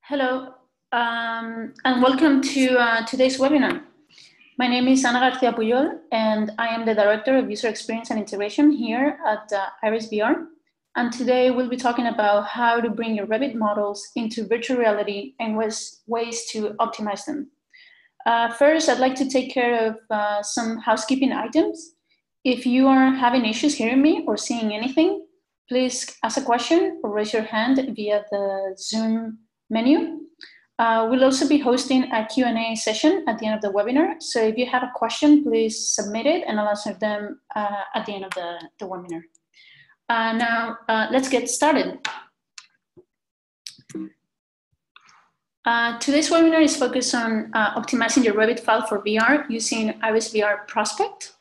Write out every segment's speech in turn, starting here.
Hello, and welcome to today's webinar. My name is Ana Garcia Puyol, and I am the Director of User Experience and Integration here at Iris VR. And today we'll be talking about how to bring your Revit models into virtual reality and ways to optimize them. First, I'd like to take care of some housekeeping items. If you are having issues hearing me or seeing anything, please ask a question or raise your hand via the Zoom menu. We'll also be hosting a Q&A session at the end of the webinar. So if you have a question, please submit it and I'll answer them at the end of the webinar. Now, let's get started. Today's webinar is focused on optimizing your Revit file for VR using Iris VR Prospect.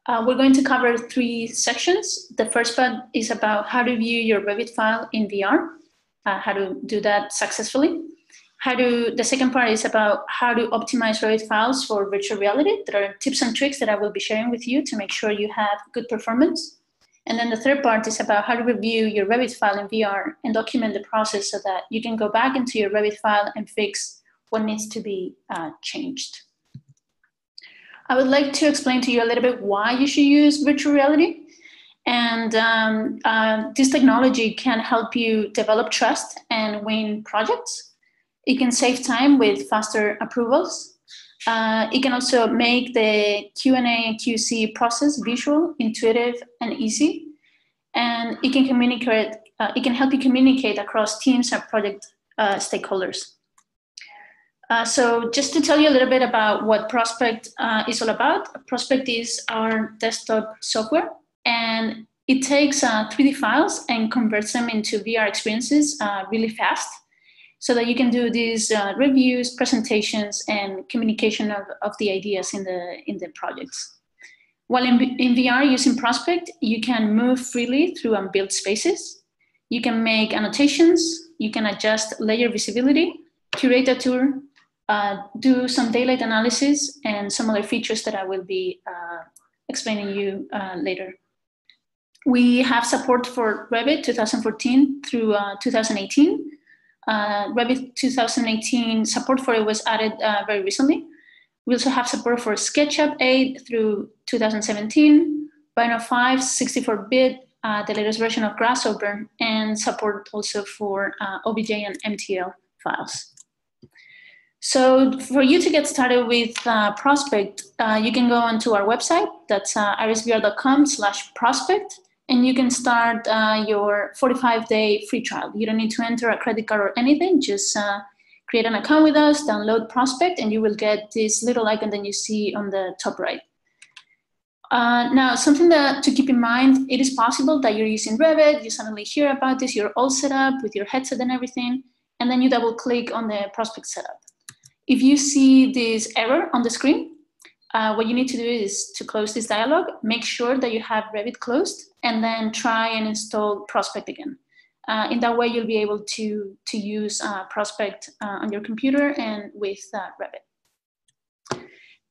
We're going to cover 3 sections. The first part is about how to view your Revit file in VR, how to do that successfully. The second part is about how to optimize Revit files for virtual reality. There are tips and tricks that I will be sharing with you to make sure you have good performance. And then the third part is about how to review your Revit file in VR and document the process so that you can go back into your Revit file and fix what needs to be changed. I would like to explain to you a little bit why you should use virtual reality. And this technology can help you develop trust and win projects. It can save time with faster approvals. It can also make the Q&A and QC process visual, intuitive, and easy. And it can communicate. It can help you communicate across teams and project stakeholders. So just to tell you a little bit about what Prospect is all about, Prospect is our desktop software, and it takes 3D files and converts them into VR experiences really fast so that you can do these reviews, presentations, and communication of the ideas in the projects. While in VR using Prospect, you can move freely through unbuilt spaces. You can make annotations, you can adjust layer visibility, curate a tour, do some daylight analysis, and some other features that I will be explaining you later. We have support for Revit 2014 through 2018. Revit 2018 support for it was added very recently. We also have support for SketchUp 8 through 2017, Rhino 5, 64-bit, the latest version of Grasshopper, and support also for OBJ and MTL files. So for you to get started with Prospect, you can go onto our website. That's irisvr.com/prospect. And you can start your 45-day free trial. You don't need to enter a credit card or anything. Just create an account with us, download Prospect, and you will get this little icon that you see on the top right. Now, something to keep in mind, it is possible that you're using Revit, you suddenly hear about this, you're all set up with your headset and everything, and then you double click on the Prospect setup. If you see this error on the screen, what you need to do is to close this dialog, make sure that you have Revit closed, and then try and install Prospect again. In that way, you'll be able to use Prospect on your computer and with Revit.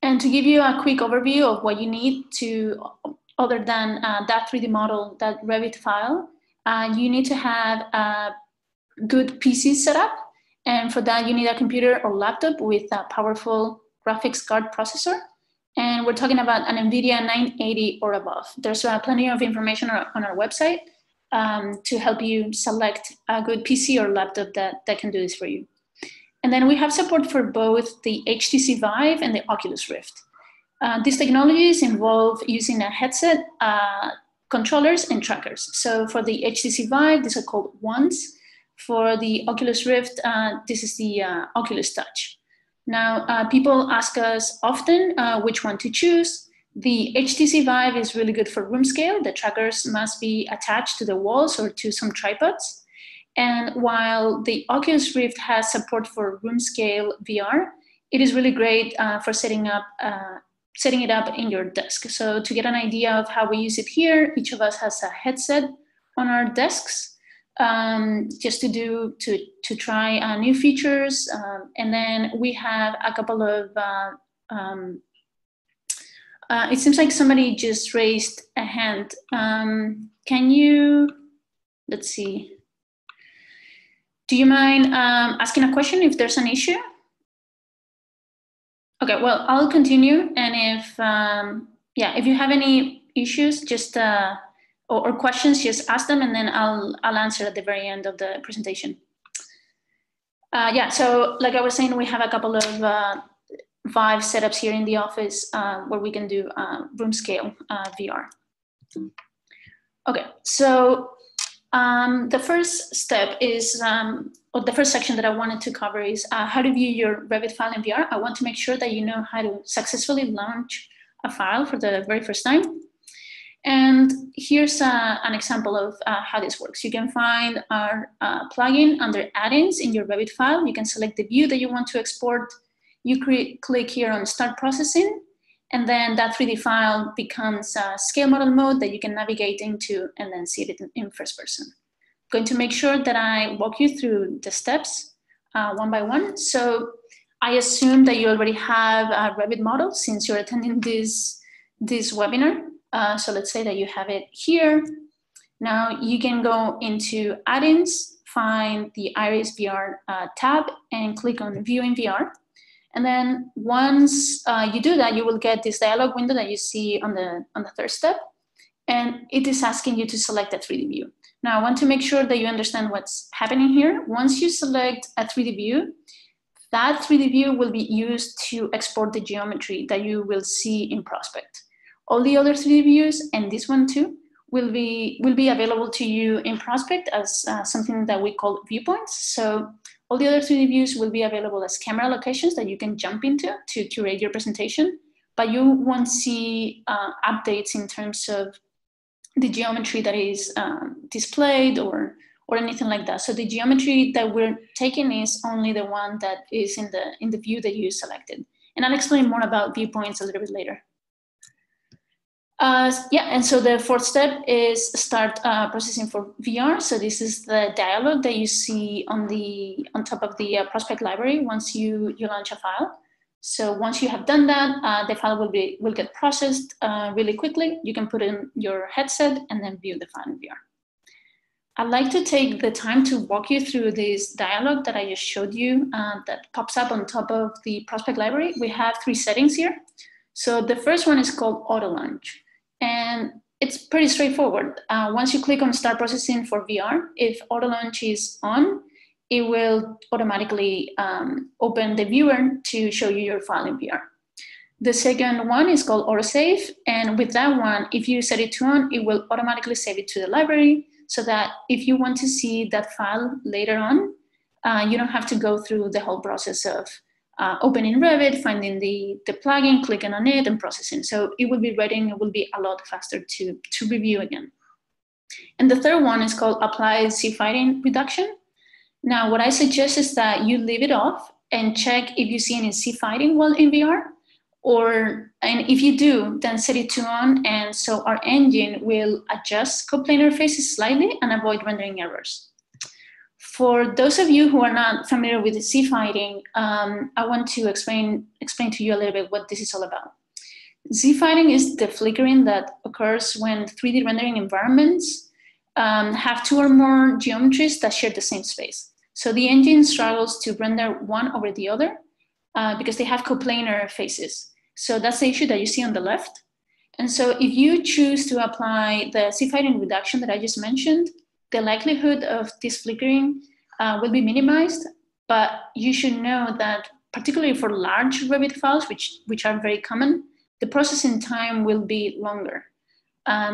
And to give you a quick overview of what you need to, other than that 3D model, that Revit file, you need to have a good PC set up. And for that, you need a computer or laptop with a powerful graphics card processor. And we're talking about an NVIDIA 980 or above. There's plenty of information on our website to help you select a good PC or laptop that can do this for you. And then we have support for both the HTC Vive and the Oculus Rift. These technologies involve using a headset, controllers, and trackers. So for the HTC Vive, these are called Wands. For the Oculus Rift, this is the Oculus Touch. Now, people ask us often which one to choose. The HTC Vive is really good for room scale. The trackers must be attached to the walls or to some tripods. And while the Oculus Rift has support for room scale VR, it is really great for setting it up in your desk. So to get an idea of how we use it here, each of us has a headset on our desks. Just to try new features, and then we have a couple of it seems like somebody just raised a hand. Can you, let's see, Do you mind asking a question if there's an issue? Okay, well, I'll continue. And if, if you have any issues, just, or questions, just ask them and then I'll answer at the very end of the presentation. So like I was saying, we have a couple of Vive setups here in the office where we can do room scale VR. Okay, so the first step is, or the first section that I wanted to cover is how to view your Revit file in VR. I want to make sure that you know how to successfully launch a file for the very first time. And here's an example of how this works. You can find our plugin under add-ins in your Revit file. You can select the view that you want to export. You click here on Start Processing, and then that 3D file becomes a scale model mode that you can navigate into and then see it in first person. I'm going to make sure that I walk you through the steps one by one. So I assume that you already have a Revit model since you're attending this webinar. So let's say that you have it here. Now you can go into add-ins, find the Iris VR tab and click on View in VR. And then once you do that, you will get this dialog window that you see on the third step. And it is asking you to select a 3D view. Now I want to make sure that you understand what's happening here. Once you select a 3D view, that 3D view will be used to export the geometry that you will see in Prospect. All the other 3D views, and this one too, will be available to you in Prospect as something that we call viewpoints. So all the other 3D views will be available as camera locations that you can jump into to curate your presentation, but you won't see updates in terms of the geometry that is displayed or anything like that. So the geometry that we're taking is only the one that is in the view that you selected. And I'll explain more about viewpoints a little bit later. And so the fourth step is start processing for VR. So this is the dialog that you see on top of the Prospect library once you launch a file. So once you have done that, the file will get processed really quickly. You can put in your headset and then view the file in VR. I'd like to take the time to walk you through this dialog that I just showed you that pops up on top of the Prospect library. We have 3 settings here. So the first one is called Auto Launch. And it's pretty straightforward. Once you click on Start Processing for VR, if Auto Launch is on, it will automatically open the viewer to show you your file in VR. The second one is called Autosave. And with that one, if you set it to on, it will automatically save it to the library so that if you want to see that file later on, you don't have to go through the whole process of opening Revit, finding the plugin, clicking on it, and processing. So it will be ready and it will be a lot faster to review again. And the third one is called Apply Z-Fighting Reduction. Now, what I suggest is that you leave it off and check if you see any Z-Fighting while in VR, and if you do, then set it to on, and so our engine will adjust coplanar faces slightly and avoid rendering errors. For those of you who are not familiar with the Z-Fighting, I want to explain to you a little bit what this is all about. Z-Fighting is the flickering that occurs when 3D rendering environments have 2 or more geometries that share the same space. So the engine struggles to render one over the other because they have coplanar faces. So that's the issue that you see on the left. And so if you choose to apply the Z-Fighting reduction that I just mentioned, the likelihood of this flickering will be minimized, but you should know that particularly for large Revit files, which are very common, the processing time will be longer.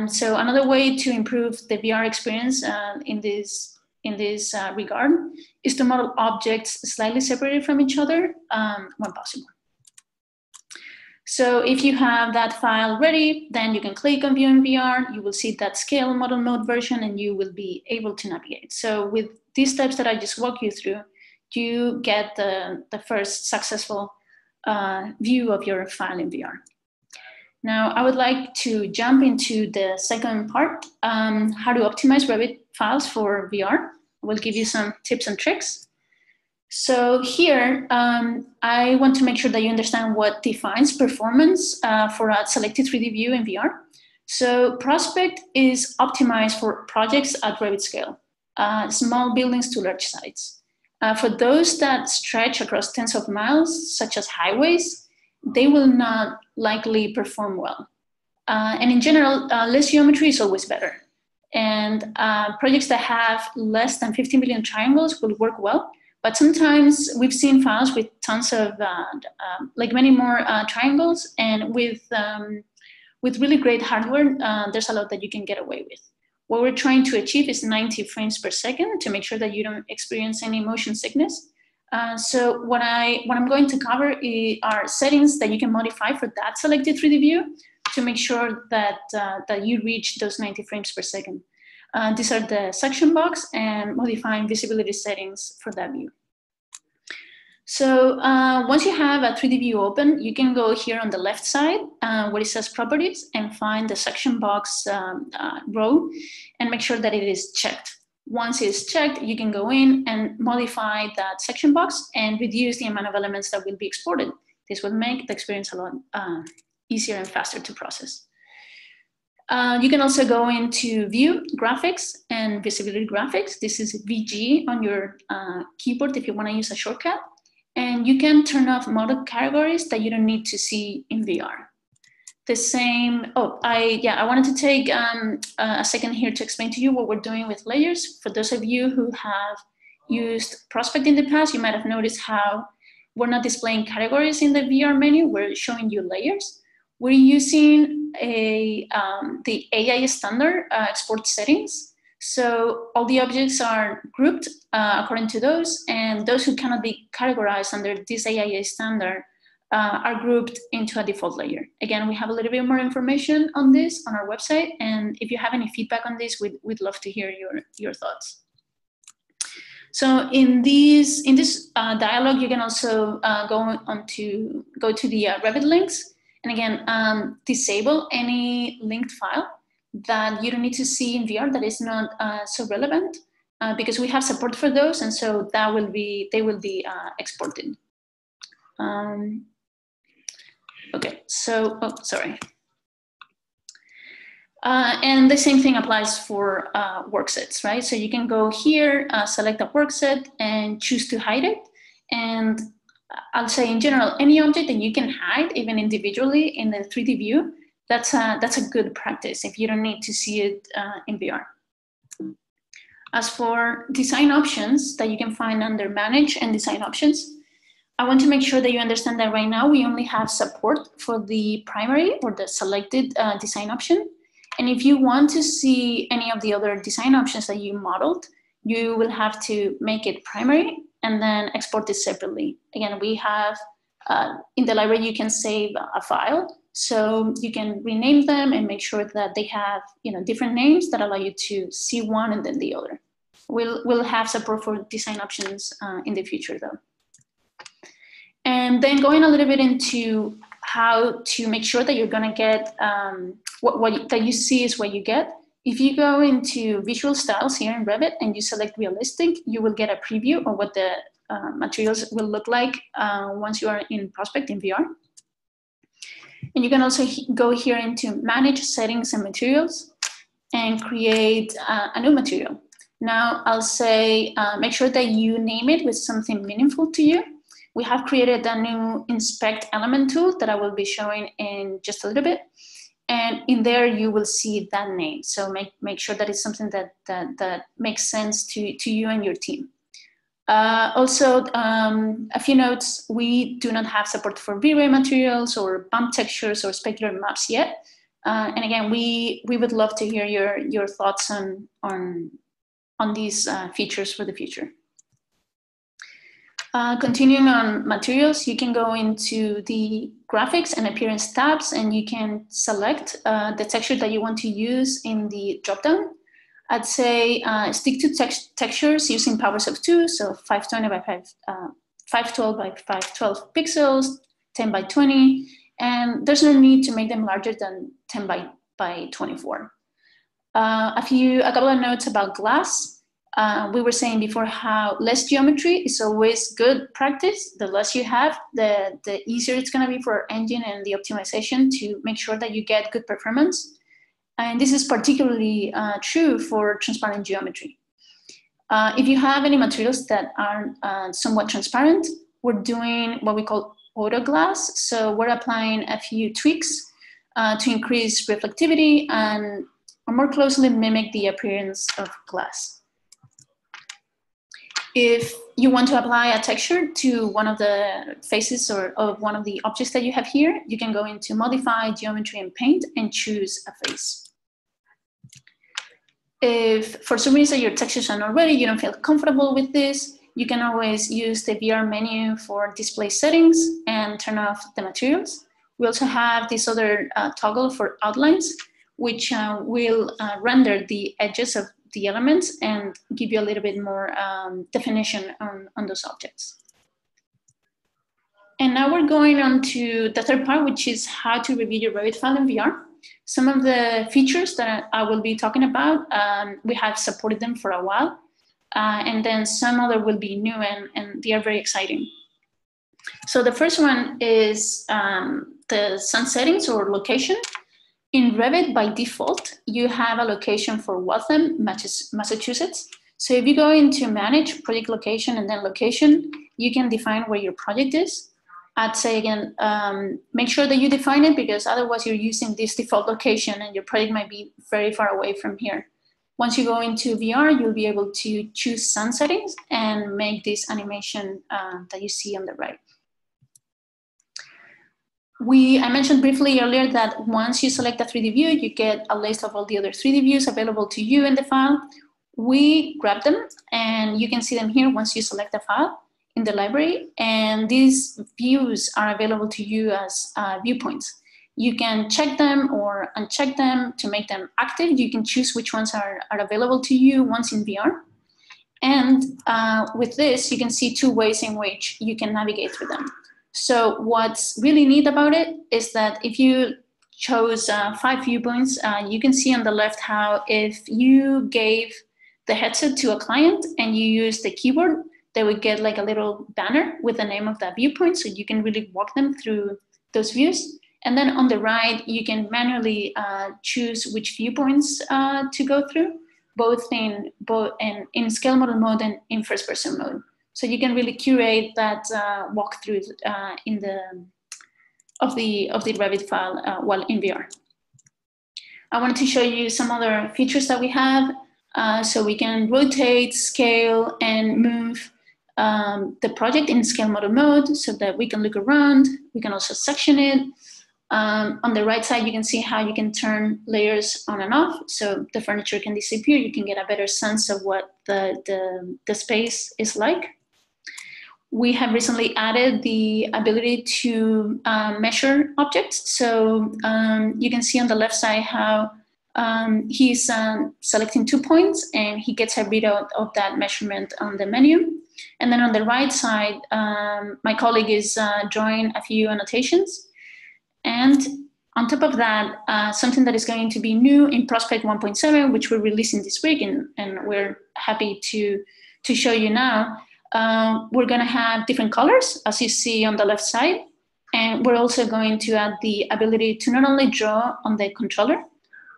So another way to improve the VR experience in this regard is to model objects slightly separated from each other when possible. So if you have that file ready, then you can click on View in VR. You will see that scale model mode version, and you will be able to navigate. So with these steps that I just walked you through, you get the first successful view of your file in VR. Now, I would like to jump into the second part, how to optimize Revit files for VR. I will give you some tips and tricks. So here, I want to make sure that you understand what defines performance for a selected 3D view in VR. So Prospect is optimized for projects at Revit scale, small buildings to large sites. For those that stretch across tens of miles, such as highways, they will not likely perform well. And in general, less geometry is always better. And projects that have less than 50 million triangles will work well. But sometimes we've seen files with tons of, like many more triangles, and with really great hardware, there's a lot that you can get away with. What we're trying to achieve is 90 frames per second to make sure that you don't experience any motion sickness. So what I'm going to cover are settings that you can modify for that selected 3D view to make sure that, that you reach those 90 frames per second. These are the section box and modifying visibility settings for that view. So once you have a 3D view open, you can go here on the left side where it says properties and find the section box row and make sure that it is checked. Once it is checked, you can go in and modify that section box and reduce the amount of elements that will be exported. This will make the experience a lot easier and faster to process. You can also go into View, Graphics, and Visibility Graphics. This is VG on your keyboard if you want to use a shortcut. And you can turn off model categories that you don't need to see in VR. The same, I wanted to take a second here to explain to you what we're doing with layers. For those of you who have used Prospect in the past, you might have noticed how we're not displaying categories in the VR menu, we're showing you layers. We're using the AI standard export settings. So all the objects are grouped according to those, and those who cannot be categorized under this AIA standard are grouped into a default layer. Again, we have a little bit more information on this on our website, and if you have any feedback on this, we'd love to hear your thoughts. So in this dialog, you can also go to the Revit links, and again, disable any linked file that you don't need to see in VR that is not so relevant, because we have support for those, and so they will be exported. Okay, so sorry. And the same thing applies for work sets, right? So you can go here, select a work set, and choose to hide it. And I'll say in general, any object that you can hide, even individually in the 3D view, that's a good practice if you don't need to see it in VR. As for design options that you can find under Manage and Design Options, I want to make sure that you understand that right now we only have support for the primary or the selected design option. And if you want to see any of the other design options that you modeled, you will have to make it primary and then export it separately. Again, we have, in the library, you can save a file. So you can rename them and make sure that they have different names that allow you to see one and then the other. We'll have support for design options in the future though. And then going a little bit into how to make sure that you're gonna get, that you see is what you get. If you go into visual styles here in Revit and you select realistic, you will get a preview of what the materials will look like once you are in Prospect in VR. And you can also go here into Manage Settings and Materials and create a new material. Now I'll say, make sure that you name it with something meaningful to you. We have created a new Inspect Element tool that I will be showing in just a little bit. And in there, you will see that name. So make sure that it's something that makes sense to you and your team. Also, a few notes, we do not have support for V-Ray materials or bump textures or specular maps yet. And again, we would love to hear your thoughts on these features for the future. Continuing on materials, you can go into the graphics and appearance tabs and you can select the texture that you want to use in the dropdown. I'd say stick to textures using powers of 2, so 512 by 512 pixels, 10 by 20, and there's no need to make them larger than 10 by 24. A couple of notes about glass. We were saying before how less geometry is always good practice. The less you have, the easier it's going to be for our engine and the optimization to make sure that you get good performance. And this is particularly true for transparent geometry. If you have any materials that are somewhat transparent, we're doing what we call auto glass. So we're applying a few tweaks to increase reflectivity and more closely mimic the appearance of glass. If you want to apply a texture to one of the faces or of one of the objects that you have here, you can go into Modify, Geometry, and Paint and choose a face. If for some reason your textures are not ready, you don't feel comfortable with this, you can always use the VR menu for display settings and turn off the materials. We also have this other toggle for outlines, which will render the edges of the elements and give you a little bit more definition on those objects. And now we're going on to the third part, which is how to review your Revit file in VR. Some of the features that I will be talking about, we have supported them for a while, and then some other will be new and they are very exciting. So the first one is the sun settings or location. In Revit, by default, you have a location for Waltham, Massachusetts. So if you go into Manage, Project Location, and then Location, you can define where your project is. I'd say again, make sure that you define it because otherwise you're using this default location and your project might be very far away from here. Once you go into VR, you'll be able to choose sun settings and make this animation that you see on the right. I mentioned briefly earlier that once you select a 3D view, you get a list of all the other 3D views available to you in the file. We grab them and you can see them here once you select the file in the library. And these views are available to you as viewpoints. You can check them or uncheck them to make them active. You can choose which ones are available to you once in VR. And with this, you can see two ways in which you can navigate through them. So what's really neat about it is that if you chose 5 viewpoints, you can see on the left how if you gave the headset to a client and you use the keyboard, they would get like a little banner with the name of that viewpoint, so you can really walk them through those views. And then on the right, you can manually choose which viewpoints to go through, both in scale model mode and in first-person mode. So you can really curate that walkthrough of the Revit file while in VR. I wanted to show you some other features that we have. So we can rotate, scale, and move the project in scale model mode so that we can look around. We can also section it. On the right side, you can see how you can turn layers on and off. So the furniture can disappear. You can get a better sense of what the space is like. We have recently added the ability to measure objects. So you can see on the left side how he's selecting 2 points and he gets a readout of that measurement on the menu. And then on the right side, my colleague is drawing a few annotations. And on top of that, something that is going to be new in Prospect 1.7, which we're releasing this week, and we're happy to show you now, we're going to have different colors, as you see on the left side. And we're also going to add the ability to not only draw on the controller,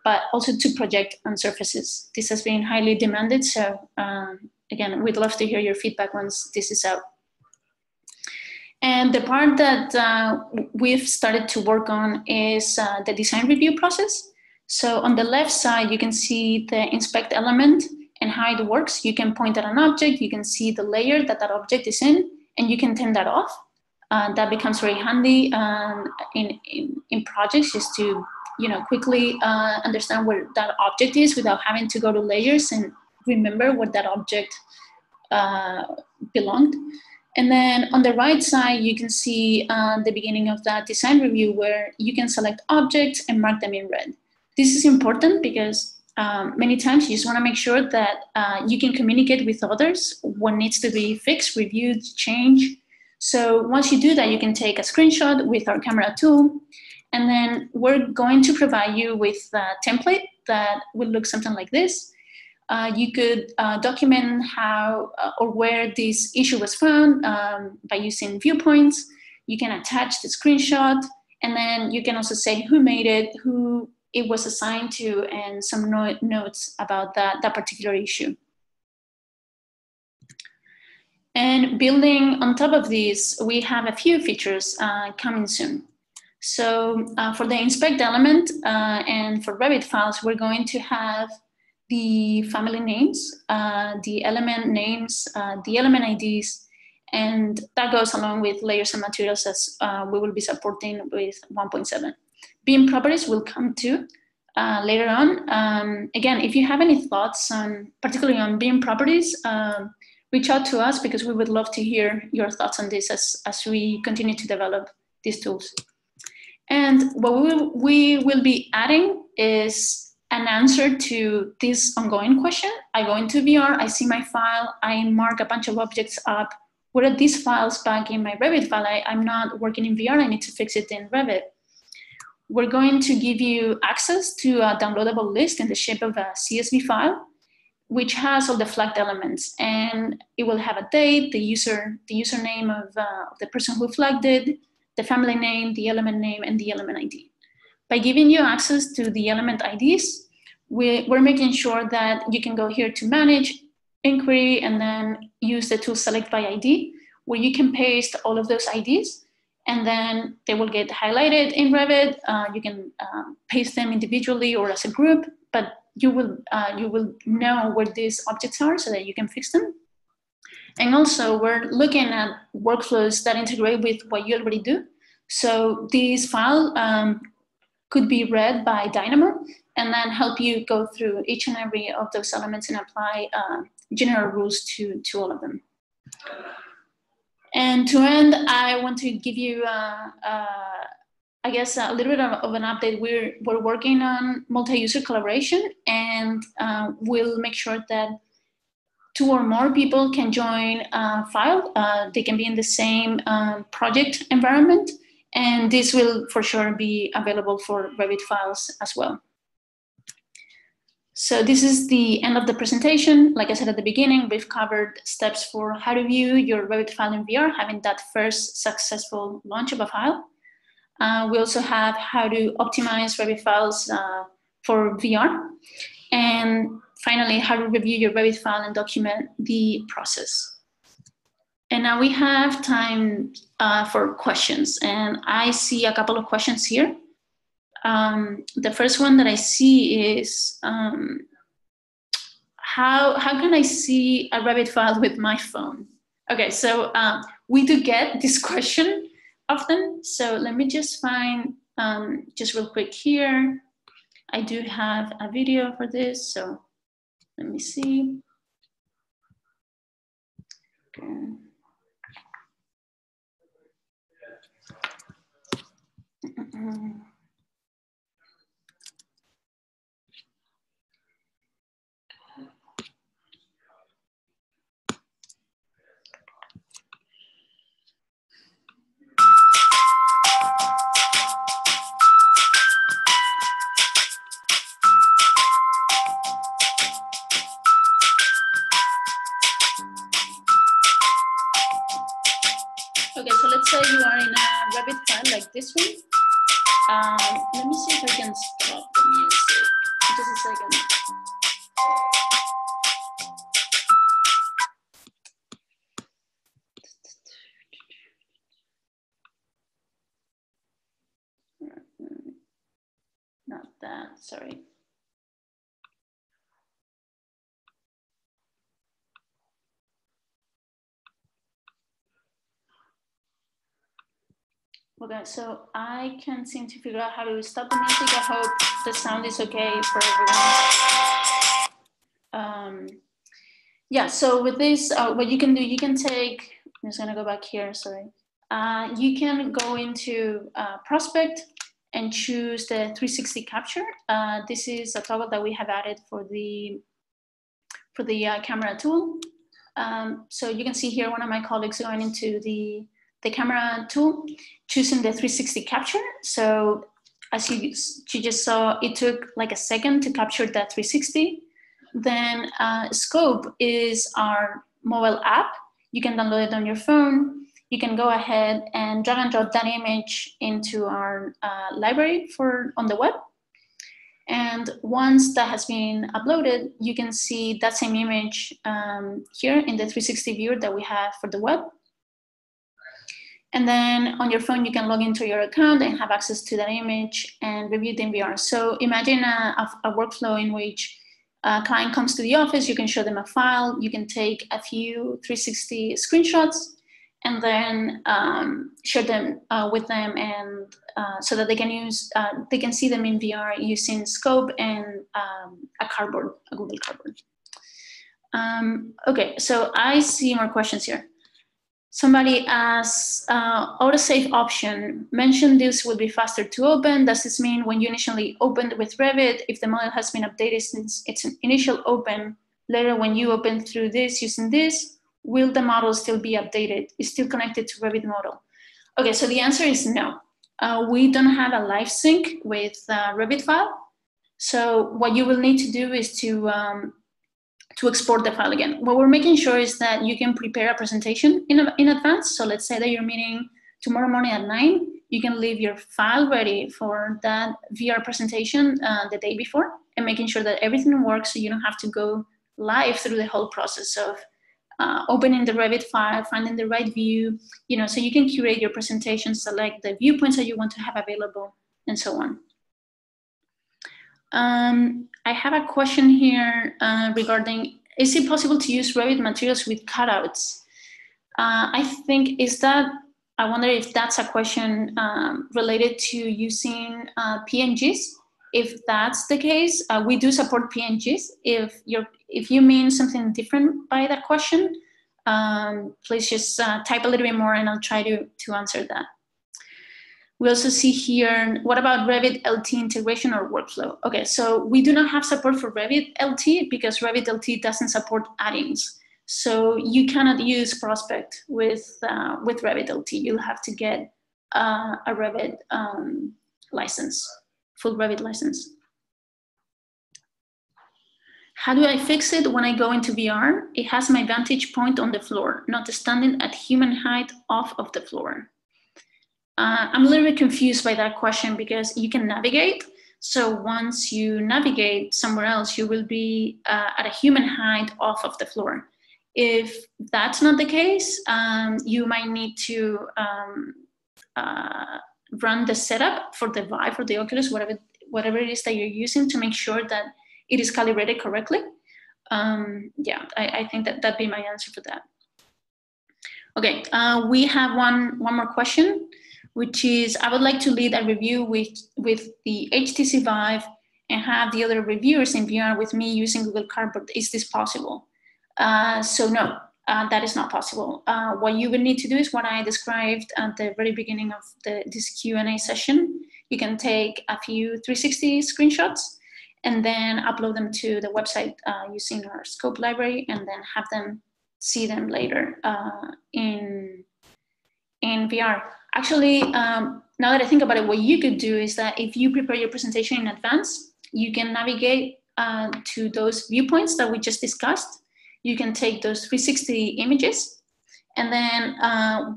but also to project on surfaces. This has been highly demanded. So again, we'd love to hear your feedback once this is out. And the part that we've started to work on is the design review process. So on the left side, you can see the inspect element and how it works. You can point at an object, you can see the layer that that object is in, and you can turn that off. That becomes very handy in projects, just to quickly understand where that object is without having to go to layers and remember where that object belonged. And then on the right side, you can see the beginning of that design review where you can select objects and mark them in red. This is important because many times you just want to make sure that you can communicate with others what needs to be fixed, reviewed, changed. So once you do that, you can take a screenshot with our camera tool, and then we're going to provide you with a template that will look something like this. You could document how or where this issue was found by using viewpoints. You can attach the screenshot, and then you can also say who made it, who it was assigned to, and some notes about that particular issue. And building on top of this, we have a few features coming soon. So for the inspect element and for Revit files, we're going to have the family names, the element names, the element IDs, and that goes along with layers and materials as we will be supporting with 1.7. BIM properties will come too later on. Again, if you have any thoughts on, particularly on BIM properties, reach out to us because we would love to hear your thoughts on this as we continue to develop these tools. And what we will be adding is an answer to this ongoing question. I go into VR, I see my file, I mark a bunch of objects up. What are these files back in my Revit file? I'm not working in VR, I need to fix it in Revit. We're going to give you access to a downloadable list in the shape of a CSV file, which has all the flagged elements, and it will have a date, the username of the person who flagged it, the family name, the element name, and the element ID. By giving you access to the element IDs, we're making sure that you can go here to manage, inquiry, and then use the tool select by ID, where you can paste all of those IDs, and then they will get highlighted in Revit. You can paste them individually or as a group, but you will know where these objects are so that you can fix them. And also, we're looking at workflows that integrate with what you already do. So this file could be read by Dynamo and then help you go through each and every of those elements and apply general rules to all of them. And to end, I want to give you, I guess, a little bit of an update. We're working on multi-user collaboration, and we'll make sure that 2 or more people can join a file. They can be in the same project environment, and this will for sure be available for Revit files as well. So this is the end of the presentation. Like I said at the beginning, we've covered steps for how to view your Revit file in VR, having that first successful launch of a file. We also have how to optimize Revit files for VR. And finally, how to review your Revit file and document the process. And now we have time for questions. And I see a couple of questions here. The first one that I see is, how can I see a Revit file with my phone? Okay, so we do get this question often. So let me just find, just real quick here. I do have a video for this, so let me see. Okay. Okay, so let's say you are in a Revit file like this one. Let me see if I can stop the music. Just a second. Not that, sorry. Okay, so I can't seem to figure out how to stop the music. I hope the sound is okay for everyone. Yeah, so with this, what you can do, you can take, I'm just gonna go back here, sorry. You can go into Prospect and choose the 360 capture. This is a toggle that we have added for the camera tool. So you can see here one of my colleagues going into the camera tool, choosing the 360 capture. So as you just saw, it took like a second to capture that 360. Then Scope is our mobile app. You can download it on your phone. You can go ahead and drag and drop that image into our library on the web. And once that has been uploaded, you can see that same image here in the 360 viewer that we have for the web. And then on your phone, you can log into your account and have access to that image and review it in VR. So imagine a workflow in which a client comes to the office, you can show them a file, you can take a few 360 screenshots, and then share them with them, and so that they can see them in VR using Scope and a Google Cardboard. Okay, so I see more questions here. Somebody asks, autosave option, mentioned this will be faster to open. Does this mean when you initially opened with Revit, if the model has been updated since its initial open, later when you open through this using this, will the model still be updated? Is still connected to Revit model? Okay, so the answer is no. We don't have a live sync with Revit file. So what you will need to do is to export the file again. What we're making sure is that you can prepare a presentation in advance. So let's say that you're meeting tomorrow morning at 9, you can leave your file ready for that VR presentation the day before, and making sure that everything works so you don't have to go live through the whole process of opening the Revit file, finding the right view, so you can curate your presentation, select the viewpoints that you want to have available, and so on. I have a question here regarding, is it possible to use Revit materials with cutouts? I wonder if that's a question related to using PNGs. If that's the case, we do support PNGs. If you mean something different by that question, please just type a little bit more and I'll try to answer that. We also see here, what about Revit LT integration or workflow? Okay, so we do not have support for Revit LT because Revit LT doesn't support add-ins. So you cannot use Prospect with Revit LT. You'll have to get a Revit license, full Revit license. How do I fix it when I go into VR? It has my vantage point on the floor, not standing at human height off of the floor. I'm a little bit confused by that question because you can navigate. So once you navigate somewhere else, you will be at a human height off of the floor. If that's not the case, you might need to run the setup for the Vive or the Oculus, whatever it is that you're using, to make sure that it is calibrated correctly. Yeah, I think that'd be my answer for that. Okay, we have one more question, which is, I would like to lead a review with the HTC Vive and have the other reviewers in VR with me using Google Cardboard. Is this possible? So no, that is not possible. What you will need to do is what I described at the very beginning of this Q&A session. You can take a few 360 screenshots and then upload them to the website using our Scope library, and then have them see them later in VR. Actually, now that I think about it, what you could do is that if you prepare your presentation in advance, you can navigate to those viewpoints that we just discussed. You can take those 360 images, and then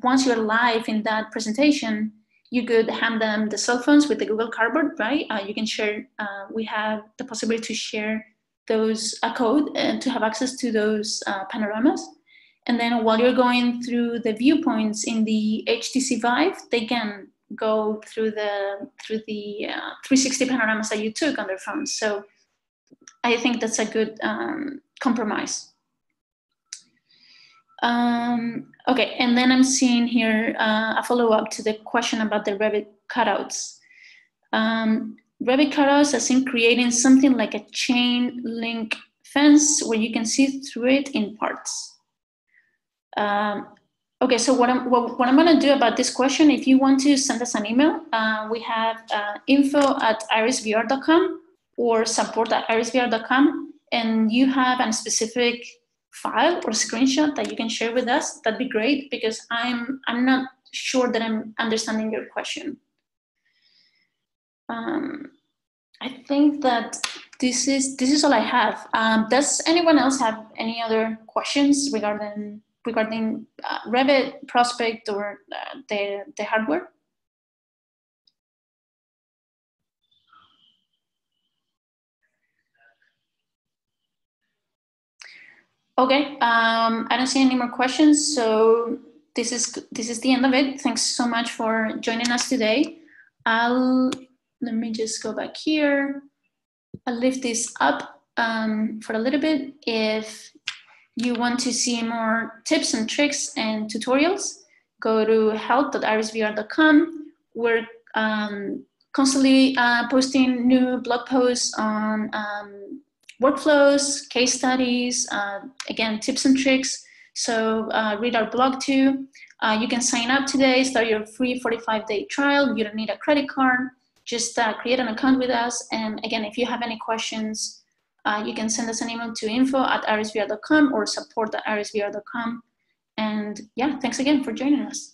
once you're live in that presentation, you could hand them the cell phones with the Google Cardboard, right? You can share, we have the possibility to share a code and to have access to those panoramas. And then while you're going through the viewpoints in the HTC Vive, they can go through the 360 panoramas that you took on their phones. So I think that's a good compromise. Okay, and then I'm seeing here a follow-up to the question about the Revit cutouts. Revit cutouts, as in creating something like a chain link fence where you can see through it in parts. Okay, so what I'm going to do about this question, if you want to send us an email, we have info@irisvr.com or support@irisvr.com, and you have a specific file or screenshot that you can share with us, that'd be great, because I'm not sure that I'm understanding your question. I think that this is all I have. Does anyone else have any other questions regarding Revit, Prospect, or the hardware? Okay, I don't see any more questions, so this is the end of it. Thanks so much for joining us today. Let me just go back here. I'll lift this up for a little bit. If you want to see more tips and tricks and tutorials, go to help.irisvr.com. We're constantly posting new blog posts on workflows, case studies, again, tips and tricks. So read our blog too. You can sign up today, start your free 45-day trial. You don't need a credit card. Just create an account with us. And again, if you have any questions, you can send us an email to info@irisvr.com or support@irisvr.com. And yeah, thanks again for joining us.